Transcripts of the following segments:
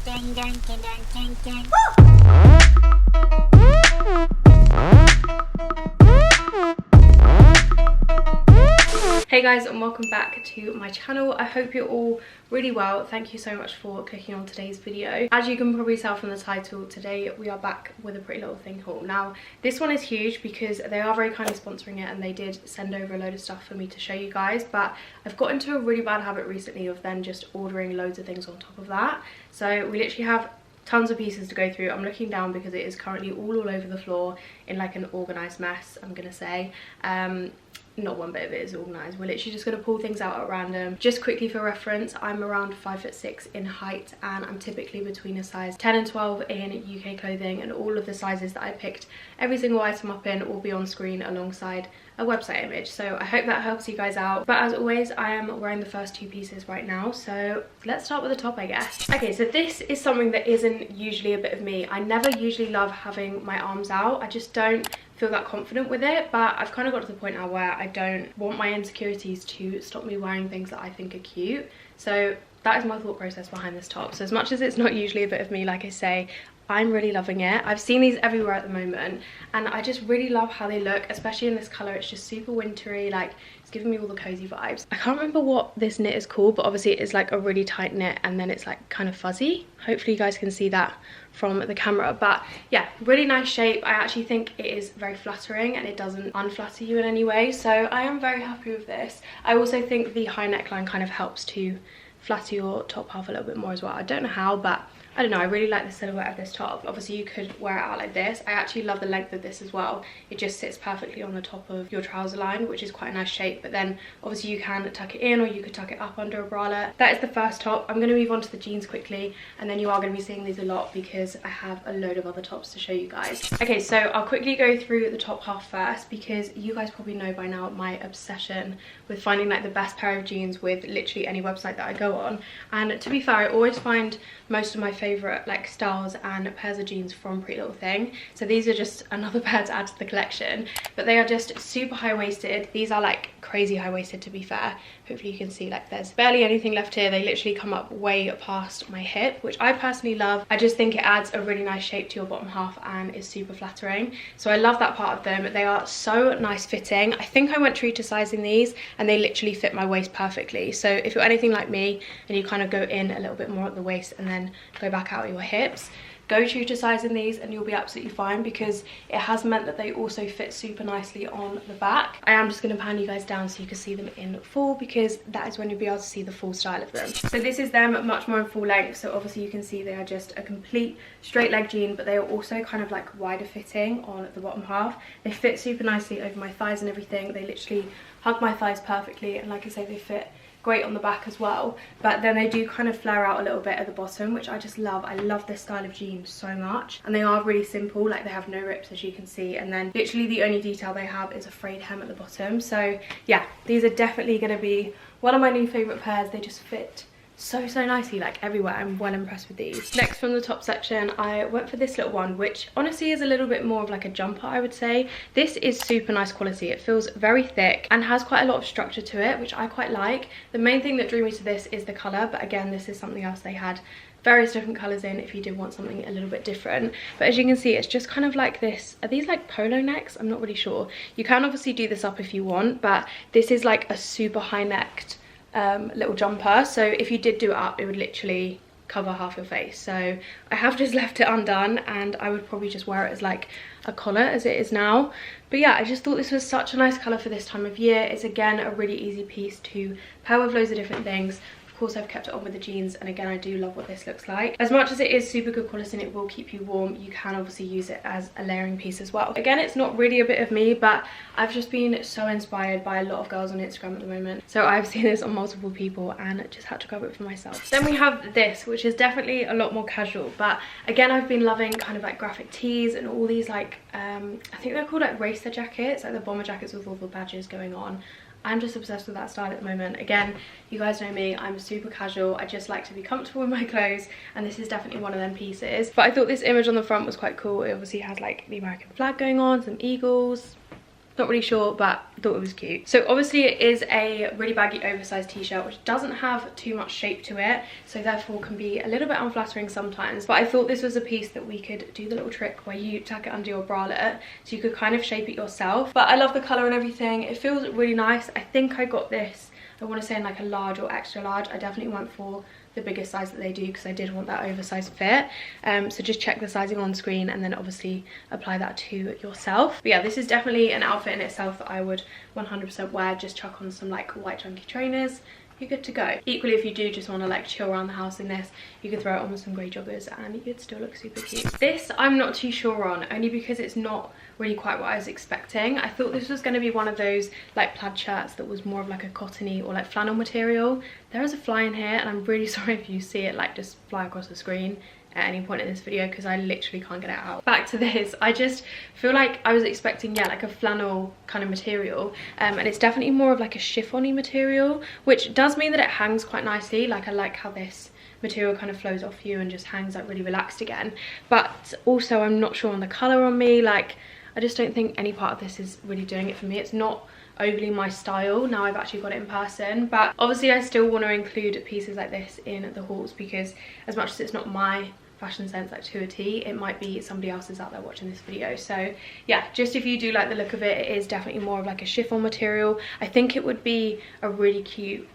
Hey guys, and welcome back to my channel. I hope you're all really well. Thank you so much for clicking on today's video. As you can probably tell from the title, today we are back with a Pretty Little Thing haul. Now this one is huge because they are very kindly sponsoring it and they did send over a load of stuff for me to show you guys, but I've got into a really bad habit recently of then just ordering loads of things on top of that. So we literally have tons of pieces to go through. I'm looking down because it is currently all over the floor in like an organized mess, I'm gonna say. Not one bit of it is organised. We're literally just going to pull things out at random. Just quickly for reference, I'm around 5'6" in height and I'm typically between a size 10 and 12 in UK clothing, and all of the sizes that I picked every single item up in will be on screen alongside a website image. So I hope that helps you guys out. But as always, I am wearing the first two pieces right now, so let's start with the top, I guess. Okay, so this is something that isn't usually a bit of me. I never usually love having my arms out. I just don't feel that confident with it, but I've kind of got to the point now where I don't want my insecurities to stop me wearing things that I think are cute. So that is my thought process behind this top. So as much as it's not usually a bit of me, like I say, I'm really loving it. I've seen these everywhere at the moment and I just really love how they look, especially in this color. It's just super wintry, like it's giving me all the cozy vibes. I can't remember what this knit is called, but obviously it is like a really tight knit and then it's like kind of fuzzy. Hopefully you guys can see that from the camera, but yeah, really nice shape. I actually think it is very flattering and it doesn't unflatter you in any way, so I am very happy with this. I also think the high neckline kind of helps to flatter your top half a little bit more as well. I don't know how, but I don't know, I really like the silhouette of this top. Obviously you could wear it out like this. I actually love the length of this as well. It just sits perfectly on the top of your trouser line, which is quite a nice shape, but then obviously you can tuck it in or you could tuck it up under a bralette. That is the first top. I'm going to move on to the jeans quickly, and then you are going to be seeing these a lot because I have a load of other tops to show you guys. Okay, so I'll quickly go through the top half first because you guys probably know by now my obsession with finding like the best pair of jeans with literally any website that I go on. And to be fair, I always find most of my favorite like styles and pairs of jeans from Pretty Little Thing, so these are just another pair to add to the collection. But they are just super high-waisted. These are like crazy high-waisted, to be fair. Hopefully you can see like there's barely anything left here. They literally come up way past my hip, which I personally love. I just think it adds a really nice shape to your bottom half and is super flattering, so I love that part of them. They are so nice fitting. I think I went true to sizing these and they literally fit my waist perfectly. So if you're anything like me and you kind of go in a little bit more at the waist and then go back out your hips, go true to sizing these and you'll be absolutely fine, because it has meant that they also fit super nicely on the back. I am just going to pan you guys down so you can see them in full, because that is when you'll be able to see the full style of them. So this is them much more in full length. So obviously you can see they are just a complete straight leg jean, but they are also kind of like wider fitting on the bottom half. They fit super nicely over my thighs and everything. They literally hug my thighs perfectly, and like I say, they fit great on the back as well, but then they do kind of flare out a little bit at the bottom, which I just love. I love this style of jeans so much, and they are really simple. Like they have no rips, as you can see, and then literally the only detail they have is a frayed hem at the bottom. So yeah, these are definitely going to be one of my new favorite pairs. They just fit so nicely like everywhere. I'm well impressed with these. Next, from the top section, I went for this little one, which honestly is a little bit more of like a jumper, I would say. This is super nice quality. It feels very thick and has quite a lot of structure to it, which I quite like. The main thing that drew me to this is the color, but again, this is something else they had various different colors in if you did want something a little bit different. But as you can see, it's just kind of like this. Are these like polo necks? I'm not really sure. You can obviously do this up if you want, but this is like a super high necked little jumper, so if you did do it up, it would literally cover half your face. So I have just left it undone, and I would probably just wear it as like a collar as it is now. But yeah, I just thought this was such a nice color for this time of year. It's again a really easy piece to pair with loads of different things. Of course, I've kept it on with the jeans, and again, I do love what this looks like. As much as it is super good quality and it will keep you warm, you can obviously use it as a layering piece as well. Again, it's not really a bit of me, but I've just been so inspired by a lot of girls on Instagram at the moment, so I've seen this on multiple people and just had to grab it for myself. Then we have this, which is definitely a lot more casual, but again, I've been loving kind of like graphic tees and all these like I think they're called like racer jackets, like the bomber jackets with all the badges going on. I'm just obsessed with that style at the moment. Again, you guys know me, I'm super casual. I just like to be comfortable with my clothes, and this is definitely one of them pieces. But I thought this image on the front was quite cool. It obviously has like the American flag going on, some eagles, not really sure, but thought it was cute. So obviously it is a really baggy oversized t-shirt which doesn't have too much shape to it, so therefore can be a little bit unflattering sometimes, but I thought this was a piece that we could do the little trick where you tuck it under your bralette so you could kind of shape it yourself. But I love the colour and everything. It feels really nice. I think I got this, I want to say in like a large or extra large. I definitely went for the biggest size that they do because I did want that oversized fit. So just check the sizing on screen and then obviously apply that to yourself. But yeah, this is definitely an outfit in itself that I would 100% wear. Just chuck on some like white chunky trainers, you're good to go. Equally, if you do just want to like chill around the house in this, you could throw it on with some grey joggers and you'd still look super cute. This I'm not too sure on, only because it's not really quite what I was expecting. I thought this was going to be one of those like plaid shirts that was more of like a cottony or like flannel material. There is a fly in here and I'm really sorry if you see it like just fly across the screen at any point in this video because I literally can't get it out. Back to this, I just feel like I was expecting, yeah, like a flannel kind of material, and it's definitely more of like a chiffon-y material, which does mean that it hangs quite nicely. Like I like how this material kind of flows off you and just hangs like really relaxed again, but also I'm not sure on the colour on me. Like I just don't think any part of this is really doing it for me. It's not overly my style now I've actually got it in person, but obviously I still want to include pieces like this in the hauls because as much as it's not my fashion sense like to a T, it might be somebody else's out there watching this video. So yeah, just if you do like the look of it, it is definitely more of like a chiffon material. I think it would be a really cute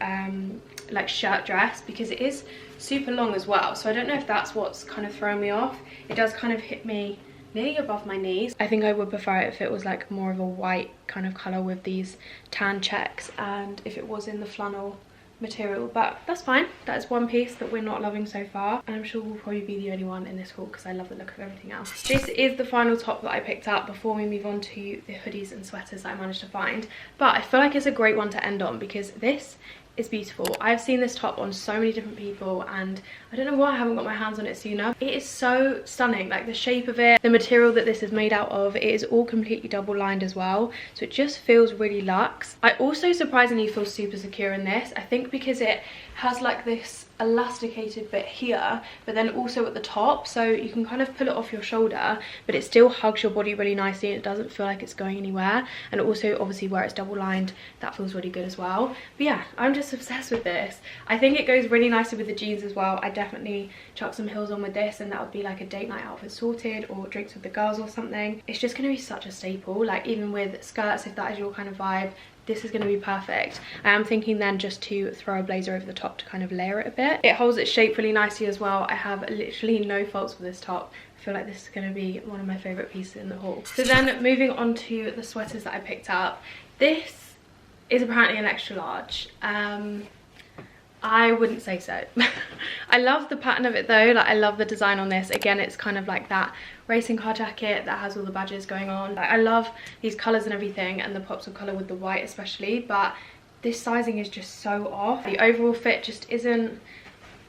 like shirt dress because it is super long as well, so I don't know if that's what's kind of throwing me off. It does kind of hit me nearly above my knees. I think I would prefer it if it was like more of a white kind of colour with these tan checks and if it was in the flannel material, but that's fine. That is one piece that we're not loving so far, and I'm sure we'll probably be the only one in this haul because I love the look of everything else. This is the final top that I picked up before we move on to the hoodies and sweaters that I managed to find, but I feel like it's a great one to end on because this is beautiful. I've seen this top on so many different people and I don't know why I haven't got my hands on it sooner. It is so stunning, like the shape of it, the material that this is made out of, it is all completely double lined as well, so it just feels really luxe. I also surprisingly feel super secure in this. I think because it has like this elasticated bit here but then also at the top, so you can kind of pull it off your shoulder but it still hugs your body really nicely and it doesn't feel like it's going anywhere, and also obviously where it's double lined that feels really good as well. But yeah, I'm just obsessed with this. I think it goes really nicely with the jeans as well. I definitely chuck some heels on with this and that would be like a date night outfit sorted, or drinks with the girls or something. It's just going to be such a staple, like even with skirts, if that is your kind of vibe, this is going to be perfect. I am thinking then just to throw a blazer over the top to kind of layer it a bit. It holds its shape really nicely as well. I have literally no faults with this top. I feel like this is going to be one of my favourite pieces in the haul. So then moving on to the sweaters that I picked up. This is apparently an extra large. I wouldn't say so. I love the pattern of it though, like I love the design on this. Again, it's kind of like that racing car jacket that has all the badges going on. Like, I love these colours and everything and the pops of colour with the white especially, but this sizing is just so off. The overall fit just isn't,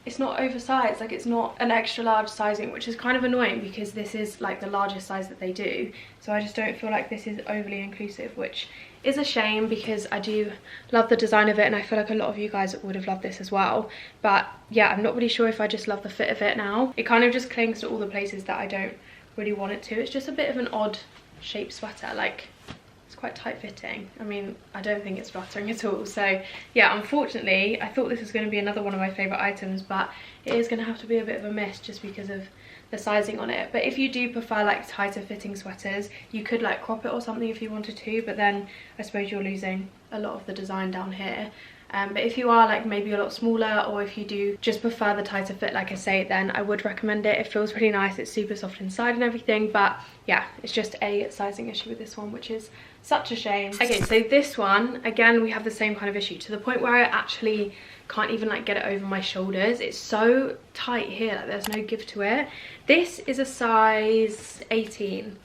it's not oversized, like it's not an extra large sizing, which is kind of annoying because this is like the largest size that they do. So I just don't feel like this is overly inclusive, which is a shame because I do love the design of it and I feel like a lot of you guys would have loved this as well. But yeah, I'm not really sure if I just love the fit of it now. It kind of just clings to all the places that I don't really want it to. It's just a bit of an odd shaped sweater, like it's quite tight fitting. I mean, I don't think it's flattering at all. So yeah, unfortunately I thought this was going to be another one of my favorite items, but it is going to have to be a bit of a miss just because of the sizing on it. But if you do prefer like tighter fitting sweaters, you could like crop it or something if you wanted to, but then I suppose you're losing a lot of the design down here. But if you are like maybe a lot smaller, or if you do just prefer the tighter fit like I say, then I would recommend it. It feels really nice, it's super soft inside and everything, but yeah, it's just a sizing issue with this one, which is such a shame. Okay, so this one, again, we have the same kind of issue to the point where I actually can't even like get it over my shoulders. It's so tight here, like there's no give to it. This is a size 18.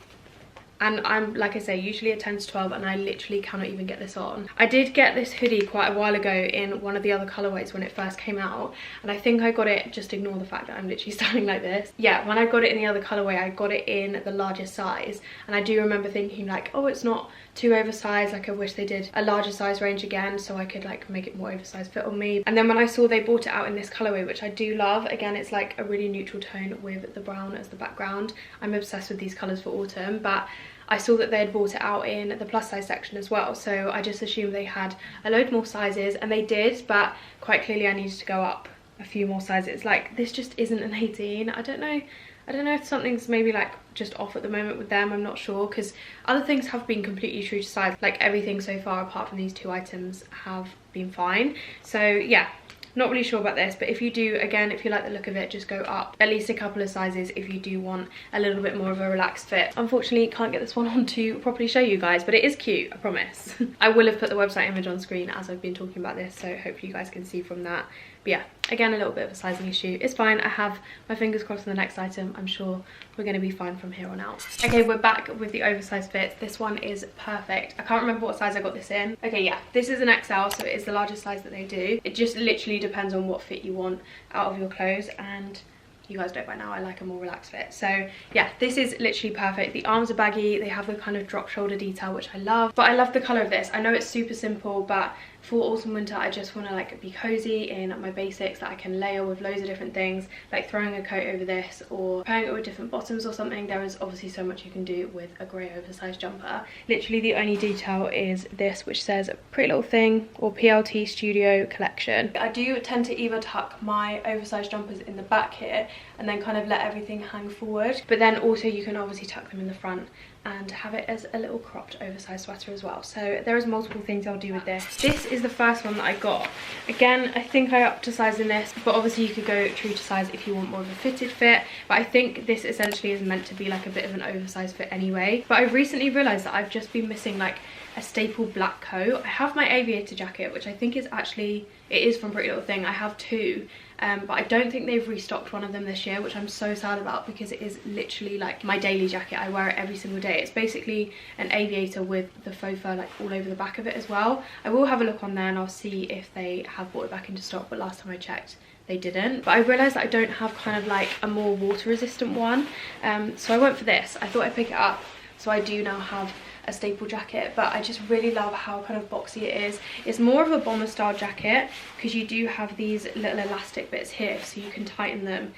And I'm, like I say, usually a 10 to 12 and I literally cannot even get this on. I did get this hoodie quite a while ago in one of the other colourways when it first came out. And I think I got it, just ignore the fact that I'm literally standing like this. Yeah, when I got it in the other colourway, I got it in the largest size. And I do remember thinking like, oh, it's not too oversized. Like I wish they did a larger size range again so I could like make it more oversized fit on me. And then when I saw they brought it out in this colourway, which I do love, again, it's like a really neutral tone with the brown as the background. I'm obsessed with these colours for autumn, but I saw that they had brought it out in the plus size section as well, so I just assumed they had a load more sizes, and they did, but quite clearly I needed to go up a few more sizes. Like, this just isn't an 18. I don't know if something's maybe like just off at the moment with them. I'm not sure, because other things have been completely true to size. Like, everything so far apart from these 2 items have been fine. So yeah, not really sure about this, but if you do, again, if you like the look of it, just go up at least a couple of sizes if you do want a little bit more of a relaxed fit. Unfortunately, can't get this one on to properly show you guys, but it is cute, I promise. I will have put the website image on screen as I've been talking about this, so hopefully you guys can see from that. But yeah, again, a little bit of a sizing issue. It's fine. I have my fingers crossed on the next item. I'm sure we're going to be fine from here on out. Okay, we're back with the oversized fit. This one is perfect. I can't remember what size I got this in. Okay, yeah, this is an XL, so it is the largest size that they do. It just literally depends on what fit you want out of your clothes, and you guys know by now I like a more relaxed fit. So yeah, this is literally perfect. The arms are baggy, they have the kind of drop shoulder detail, which I love, but I love the color of this. I know it's super simple, but for autumn winter I just want to like be cozy in my basics that I can layer with loads of different things, like throwing a coat over this or pairing it with different bottoms or something. There is obviously so much you can do with a grey oversized jumper. Literally the only detail is this, which says Pretty Little Thing or PLT Studio Collection. I do tend to either tuck my oversized jumpers in the back here and then kind of let everything hang forward, but then also you can obviously tuck them in the front and have it as a little cropped oversized sweater as well. So there is multiple things I'll do with this. This is the first one that I got. Again, I think I upped to size in this, but obviously you could go true to size if you want more of a fitted fit, but I think this essentially is meant to be like a bit of an oversized fit anyway. But I've recently realized that I've just been missing like a staple black coat. I have my aviator jacket, which I think is actually, it is from Pretty Little Thing. I have 2. But I don't think they've restocked one of them this year, which I'm so sad about, because it is literally like my daily jacket. I wear it every single day. It's basically an aviator with the faux fur like all over the back of it as well. I will have a look on there and I'll see if they have brought it back into stock, but last time I checked they didn't. But I realised that I don't have kind of like a more water resistant one, so I went for this. I thought I'd pick it up, so I do now have a staple jacket, but I just really love how kind of boxy it is. It's more of a bomber style jacket because you do have these little elastic bits here, so you can tighten them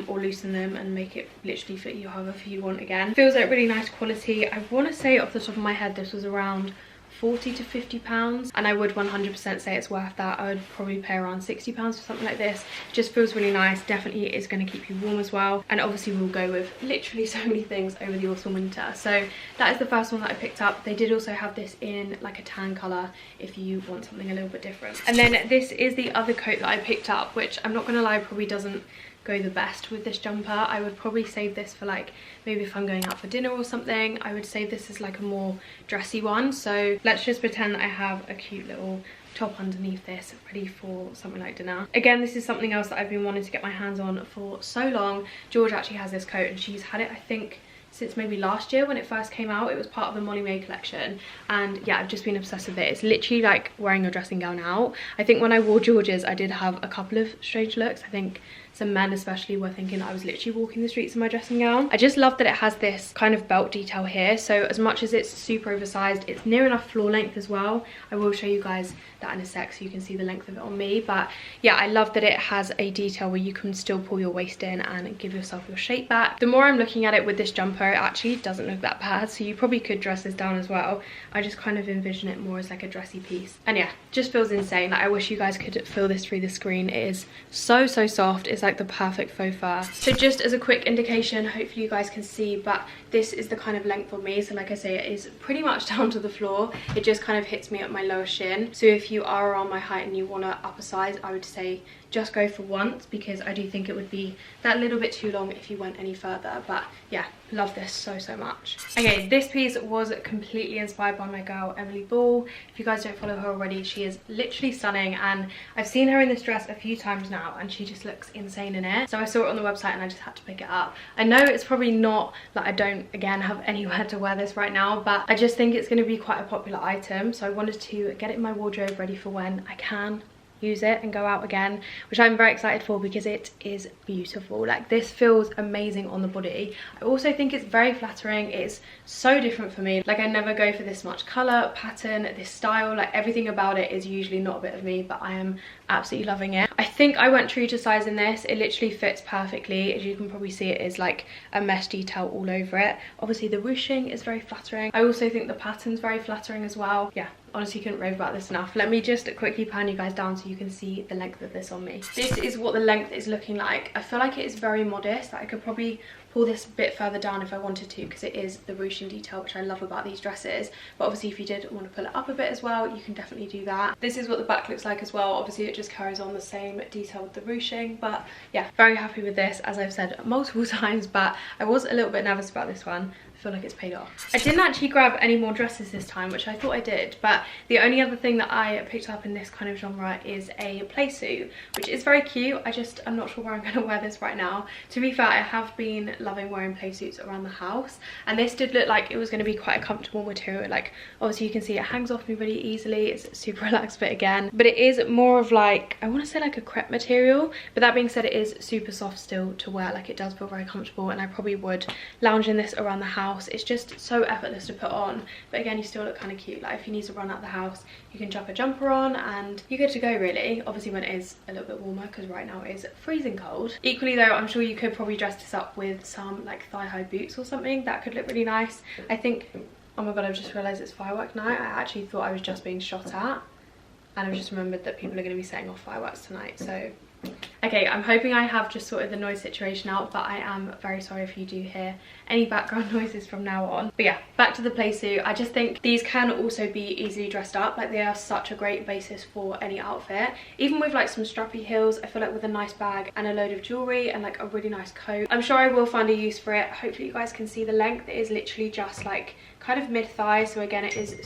or loosen them and make it literally fit you however you want. Again, feels like really nice quality. I want to say off the top of my head this was around 40 to 50 pounds, and I would 100% say it's worth that. I would probably pay around 60 pounds for something like this. It just feels really nice. Definitely is going to keep you warm as well, and obviously we'll go with literally so many things over the autumn winter. So that is the first one that I picked up. They did also have this in like a tan colour if you want something a little bit different. And then this is the other coat that I picked up, which I'm not gonna lie, probably doesn't go the best with this jumper. I would probably save this for like maybe if I'm going out for dinner or something. I would save this as like a more dressy one. So let's just pretend that I have a cute little top underneath this ready for something like dinner. Again, this is something else that I've been wanting to get my hands on for so long. George actually has this coat and she's had it, I think, since maybe last year when it first came out. It was part of the Molly May collection, and yeah, I've just been obsessed with it. It's literally like wearing your dressing gown out. I think when I wore George's I did have a couple of strange looks. I think some men especially were thinking I was literally walking the streets in my dressing gown. I just love that it has this kind of belt detail here, so as much as it's super oversized, it's near enough floor length as well. I will show you guys that in a sec so you can see the length of it on me. But yeah, I love that it has a detail where you can still pull your waist in and give yourself your shape back. The more I'm looking at it with this jumper, it actually doesn't look that bad, so you probably could dress this down as well. I just kind of envision it more as like a dressy piece, and yeah, just feels insane. Like, I wish you guys could feel this through the screen. It is so soft. It's like the perfect faux fur. So just as a quick indication, hopefully you guys can see, but this is the kind of length for me. So like I say, it is pretty much down to the floor. It just kind of hits me at my lower shin. So if you are around my height and you want to up a size, I would say just go for once, because I do think it would be that little bit too long if you went any further. But yeah, love this so much. Okay, this piece was completely inspired by my girl Emily Ball. If you guys don't follow her already, she is literally stunning, and I've seen her in this dress a few times now and she just looks insane in it. So I saw it on the website and I just had to pick it up. I know it's probably not, like, I don't again have anywhere to wear this right now, but I just think it's going to be quite a popular item, so I wanted to get it in my wardrobe ready for when I can use it and go out again, which I'm very excited for because it is beautiful. Like, this feels amazing on the body. I also think it's very flattering. It's so different for me. Like, I never go for this much color pattern, this style. Like, everything about it is usually not a bit of me, but I am absolutely loving it. I think I went true to size in this. It literally fits perfectly. As you can probably see, it is like a mesh detail all over it. Obviously the ruching is very flattering. I also think the pattern's very flattering as well. Yeah, honestly couldn't rave about this enough. Let me just quickly pan you guys down so you can see the length of this on me. This is what the length is looking like. I feel like it is very modest. I could probably pull this a bit further down if I wanted to, because it is the ruching detail, which I love about these dresses. But obviously if you did want to pull it up a bit as well, you can definitely do that. This is what the back looks like as well. Obviously it just carries on the same detail with the ruching, but yeah, very happy with this, as I've said multiple times. But I was a little bit nervous about this one. I feel like it's paid off. I didn't actually grab any more dresses this time, which I thought I did, but the only other thing that I picked up in this kind of genre is a playsuit, which is very cute. I'm not sure where I'm going to wear this right now. To be fair, I have been loving wearing playsuits around the house, and this did look like it was going to be quite a comfortable material. Like, obviously you can see it hangs off me really easily. It's super relaxed fit again, but it is more of like, I want to say like a crepe material, but that being said, it is super soft still to wear. Like, it does feel very comfortable, and I probably would lounge in this around the house. It's just so effortless to put on, but again, you still look kind of cute. Like, if you need to run out the house, you can chuck a jumper on and you're good to go, really. Obviously when it is a little bit warmer, because right now it is freezing cold. Equally though, I'm sure you could probably dress this up with some like thigh-high boots or something. That could look really nice. I think, oh my god, I've just realised it's firework night. I actually thought I was just being shot at, and I've just remembered that people are going to be setting off fireworks tonight, so okay, I'm hoping I have just sorted the noise situation out, but I am very sorry if you do hear any background noises from now on. But yeah, back to the playsuit. I just think these can also be easily dressed up. Like, they are such a great basis for any outfit. Even with like some strappy heels, I feel like with a nice bag and a load of jewellery and like a really nice coat, I'm sure I will find a use for it. Hopefully you guys can see the length. It is literally just like kind of mid-thigh, so again, it is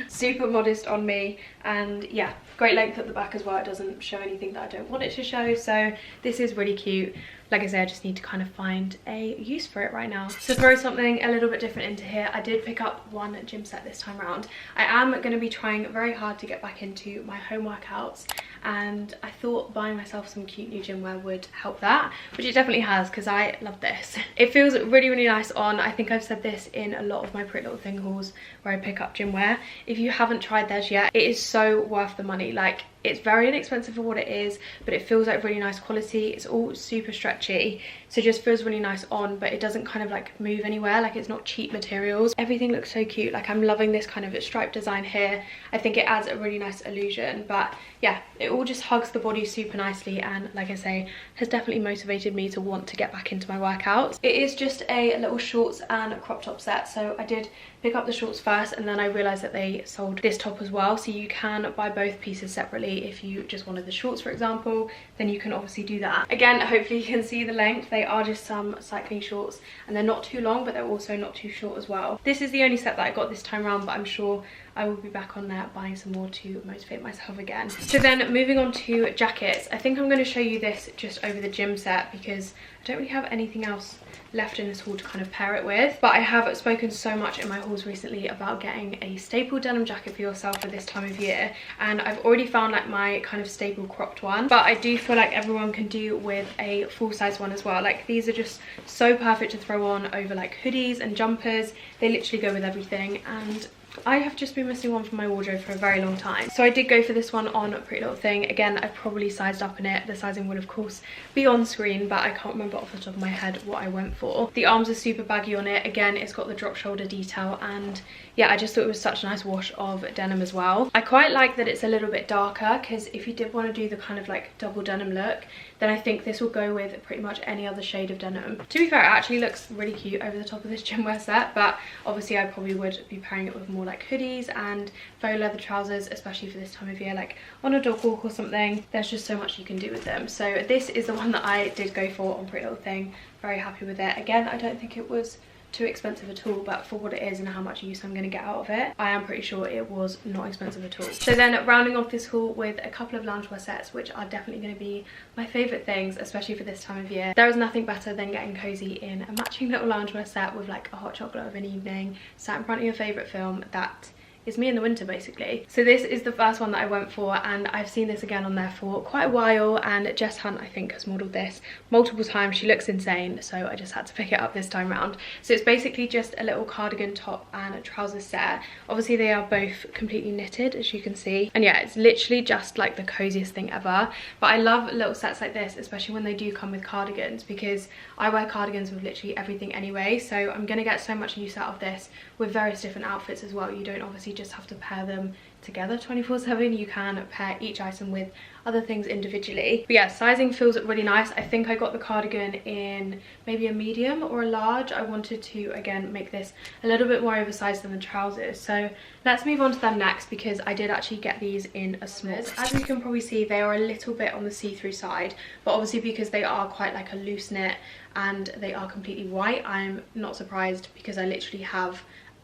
super modest on me, and yeah, great length at the back as well. It doesn't show anything that I don't want it to show, so this is really cute. Like I say, I just need to kind of find a use for it right now. To throw something a little bit different into here, I did pick up one gym set this time around. I am going to be trying very hard to get back into my home workouts, and I thought buying myself some cute new gym wear would help that, which it definitely has, because I love this. It feels really, really nice on. I think I've said this in a lot of my Pretty Little Thing hauls where I pick up gym wear. If you haven't tried theirs yet, it is so worth the money. Like, it's very inexpensive for what it is, but it feels like really nice quality. It's all super stretchy, so it just feels really nice on, but it doesn't kind of like move anywhere. Like, it's not cheap materials. Everything looks so cute. Like, I'm loving this kind of striped design here. I think it adds a really nice illusion, but yeah, it all just hugs the body super nicely, and like I say, has definitely motivated me to want to get back into my workouts. It is just a little shorts and crop top set, so I did pick up the shorts first, and then I realised that they sold this top as well, so you can buy both pieces separately. If you just wanted the shorts, for example, then you can obviously do that. Again, hopefully you can see the length. They are just some cycling shorts, and they're not too long, but they're also not too short as well. This is the only set that I got this time around, but I'm sure I will be back on there buying some more to motivate myself again. So then moving on to jackets, I think I'm going to show you this just over the gym set, because I don't really have anything else left in this haul to kind of pair it with. But I have spoken so much in my hauls recently about getting a staple denim jacket for yourself for this time of year, and I've already found like my kind of staple cropped one, but I do feel like everyone can do with a full size one as well. Like, these are just so perfect to throw on over like hoodies and jumpers. They literally go with everything, and I have just been missing one from my wardrobe for a very long time. So I did go for this one on Pretty Little Thing. Again, I probably sized up in it. The sizing will of course be on screen, but I can't remember off the top of my head what I went for. The arms are super baggy on it. Again, it's got the drop shoulder detail, and yeah, I just thought it was such a nice wash of denim as well. I quite like that it's a little bit darker, because if you did want to do the kind of like double denim look, then I think this will go with pretty much any other shade of denim. To be fair, it actually looks really cute over the top of this gym wear set, but obviously I probably would be pairing it with more like hoodies and faux leather trousers, especially for this time of year, like on a dog walk or something. There's just so much you can do with them. So this is the one that I did go for on Pretty Little Thing. Very happy with it. Again, I don't think it was too expensive at all, but for what it is and how much use I'm going to get out of it, I am pretty sure it was not expensive at all. So then rounding off this haul with a couple of loungewear sets, which are definitely going to be my favourite things, especially for this time of year. There is nothing better than getting cozy in a matching little loungewear set with like a hot chocolate of an evening, sat in front of your favourite film. That it's me in the winter basically. So this is the first one that I went for, and I've seen this again on there for quite a while, and Jess Hunt I think has modelled this multiple times. She looks insane, so I just had to pick it up this time round. So it's basically just a little cardigan top and a trousers set. Obviously they are both completely knitted, as you can see, and yeah, it's literally just like the coziest thing ever. But I love little sets like this, especially when they do come with cardigans, because I wear cardigans with literally everything anyway, so I'm gonna get so much use out of this with various different outfits as well. You don't obviously just have to pair them together 24/7, you can pair each item with other things individually. But yeah, sizing feels really nice. I think I got the cardigan in maybe a medium or a large. I wanted to again make this a little bit more oversized than the trousers, so let's move on to them next, because I did actually get these in a small. As you can probably see, they are a little bit on the see-through side, but obviously because they are quite like a loose knit and they are completely white, I'm not surprised because I literally have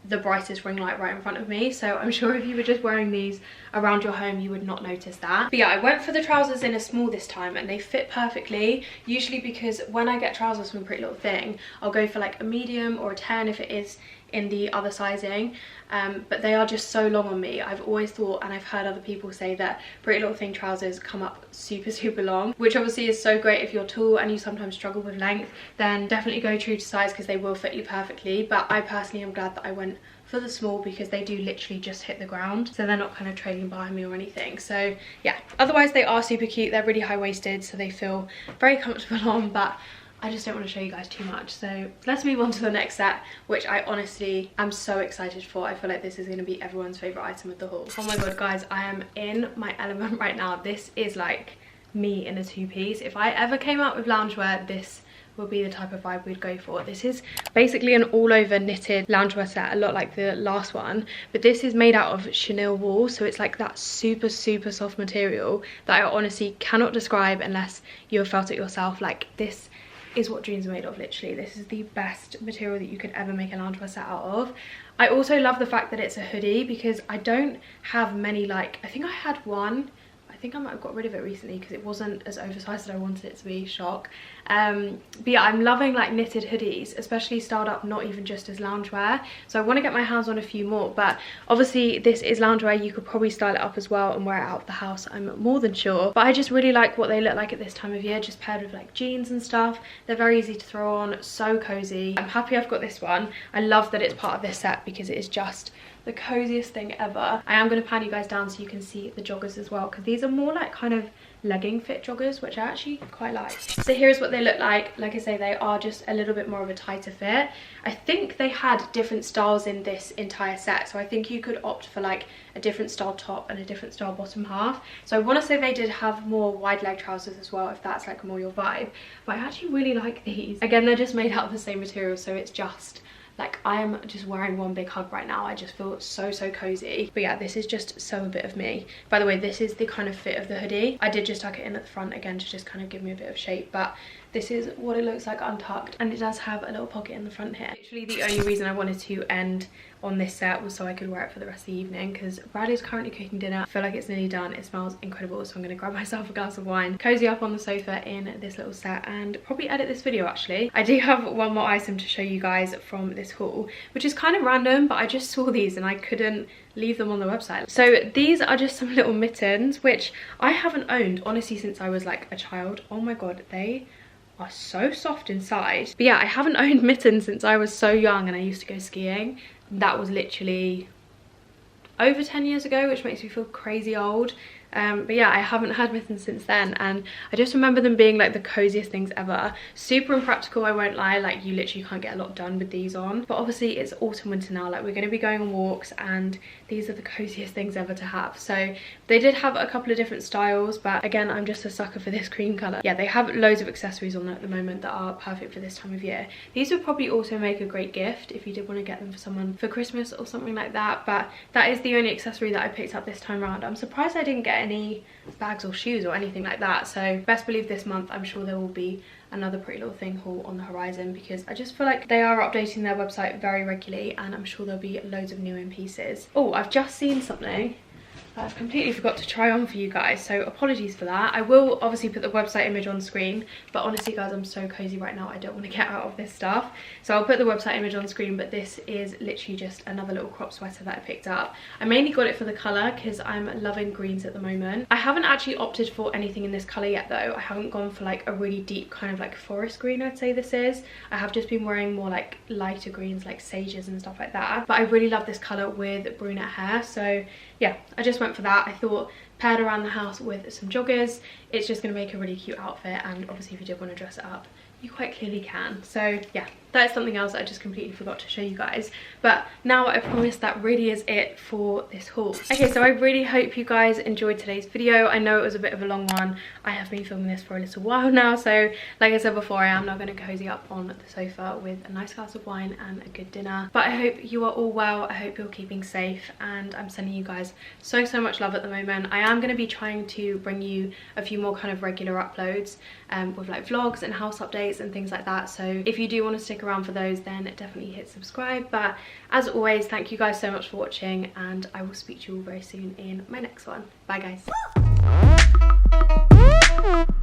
the brightest ring light right in front of me, so I'm sure if you were just wearing these around your home you would not notice that. But yeah, I went for the trousers in a small this time, and they fit perfectly. Usually, because when I get trousers from Pretty Little Thing, I'll go for like a medium or a 10 if it is in the other sizing, but they are just so long on me. I've always thought, and I've heard other people say, that Pretty Little Thing trousers come up super long, which obviously is so great if you're tall and you sometimes struggle with length. Then definitely go true to size, because they will fit you perfectly. But I personally am glad that I went for the small, because they do literally just hit the ground, so they're not kind of trailing behind me or anything. So yeah, otherwise they are super cute. They're really high-waisted, so they feel very comfortable on, but I just don't want to show you guys too much. So let's move on to the next set, which I honestly am so excited for. I feel like this is going to be everyone's favourite item of the haul. Oh my god, guys, I am in my element right now. This is like me in a two-piece. If I ever came out with loungewear, this would be the type of vibe we'd go for. This is basically an all-over knitted loungewear set, a lot like the last one, but this is made out of chenille wool, so it's like that super soft material that I honestly cannot describe unless you have felt it yourself. Like, this is what dreams are made of, literally. This is the best material that you could ever make a loungewear set out of. I also love the fact that it's a hoodie, because I don't have many, like, I think I had one, I think I might have got rid of it recently because it wasn't as oversized as I wanted it to be. Shock. But yeah, I'm loving like knitted hoodies, especially styled up not even just as loungewear. So I want to get my hands on a few more, but obviously this is loungewear. You could probably style it up as well and wear it out of the house, I'm more than sure. But I just really like what they look like at this time of year, just paired with like jeans and stuff. They're very easy to throw on, so cozy. I'm happy I've got this one. I love that it's part of this set because it is just the coziest thing ever. I am going to pan you guys down so you can see the joggers as well, because these are more like kind of legging fit joggers, which I actually quite like. So here's what they look like. Like I say, they are just a little bit more of a tighter fit. I think they had different styles in this entire set, so I think you could opt for like a different style top and a different style bottom half. So I want to say they did have more wide leg trousers as well, if that's like more your vibe. But I actually really like these. Again, they're just made out of the same material, so it's just like, I am just wearing one big hug right now. I just feel so cozy. But yeah, this is just so a bit of me. By the way, this is the kind of fit of the hoodie. I did just tuck it in at the front again to just kind of give me a bit of shape, but this is what it looks like untucked, and it does have a little pocket in the front here. Literally the only reason I wanted to end on this set was so I could wear it for the rest of the evening, because Bradley's currently cooking dinner. I feel like it's nearly done. It smells incredible, so I'm going to grab myself a glass of wine, cozy up on the sofa in this little set, and probably edit this video actually. I do have one more item to show you guys from this haul, which is kind of random, but I just saw these and I couldn't leave them on the website. So these are just some little mittens, which I haven't owned honestly since I was like a child. Oh my god, they are so soft inside. But yeah, I haven't owned mittens since I was so young and I used to go skiing. That was literally over 10 years ago, which makes me feel crazy old. But yeah, I haven't had mittens since then, and I just remember them being like the coziest things ever. Super impractical, I won't lie, like you literally can't get a lot done with these on. But obviously it's autumn winter now, like we're going to be going on walks, and these are the coziest things ever to have. So they did have a couple of different styles, but again, I'm just a sucker for this cream colour. Yeah, they have loads of accessories on them at the moment that are perfect for this time of year. These would probably also make a great gift if you did want to get them for someone for Christmas or something like that, but that is the only accessory that I picked up this time around. I'm surprised I didn't get any bags or shoes or anything like that, so best believe this month I'm sure there will be another Pretty Little Thing haul on the horizon, because I just feel like they are updating their website very regularly, and I'm sure there'll be loads of new in pieces. Oh, I've just seen something I've completely forgot to try on for you guys, so apologies for that. I will obviously put the website image on screen, but honestly guys, I'm so cozy right now, I don't want to get out of this stuff. So I'll put the website image on screen, but this is literally just another little crop sweater that I picked up. I mainly got it for the colour because I'm loving greens at the moment. I haven't actually opted for anything in this colour yet though. I haven't gone for like a really deep kind of like forest green, I'd say this is. I have just been wearing more like lighter greens, like sages and stuff like that. But I really love this colour with brunette hair, so yeah, I just went for that. I thought paired around the house with some joggers, it's just going to make a really cute outfit, and obviously if you did want to dress it up, you quite clearly can. So yeah, that is something else I just completely forgot to show you guys. But now I promise that really is it for this haul. Okay, so I really hope you guys enjoyed today's video. I know it was a bit of a long one. I have been filming this for a little while now, so like I said before, I am now going to cozy up on the sofa with a nice glass of wine and a good dinner. But I hope you are all well, I hope you're keeping safe, and I'm sending you guys so much love at the moment. I am going to be trying to bring you a few more kind of regular uploads with like vlogs and house updates and things like that. So if you do want to stick around for those, then definitely hit subscribe. But as always, thank you guys so much for watching, and I will speak to you all very soon in my next one. Bye guys.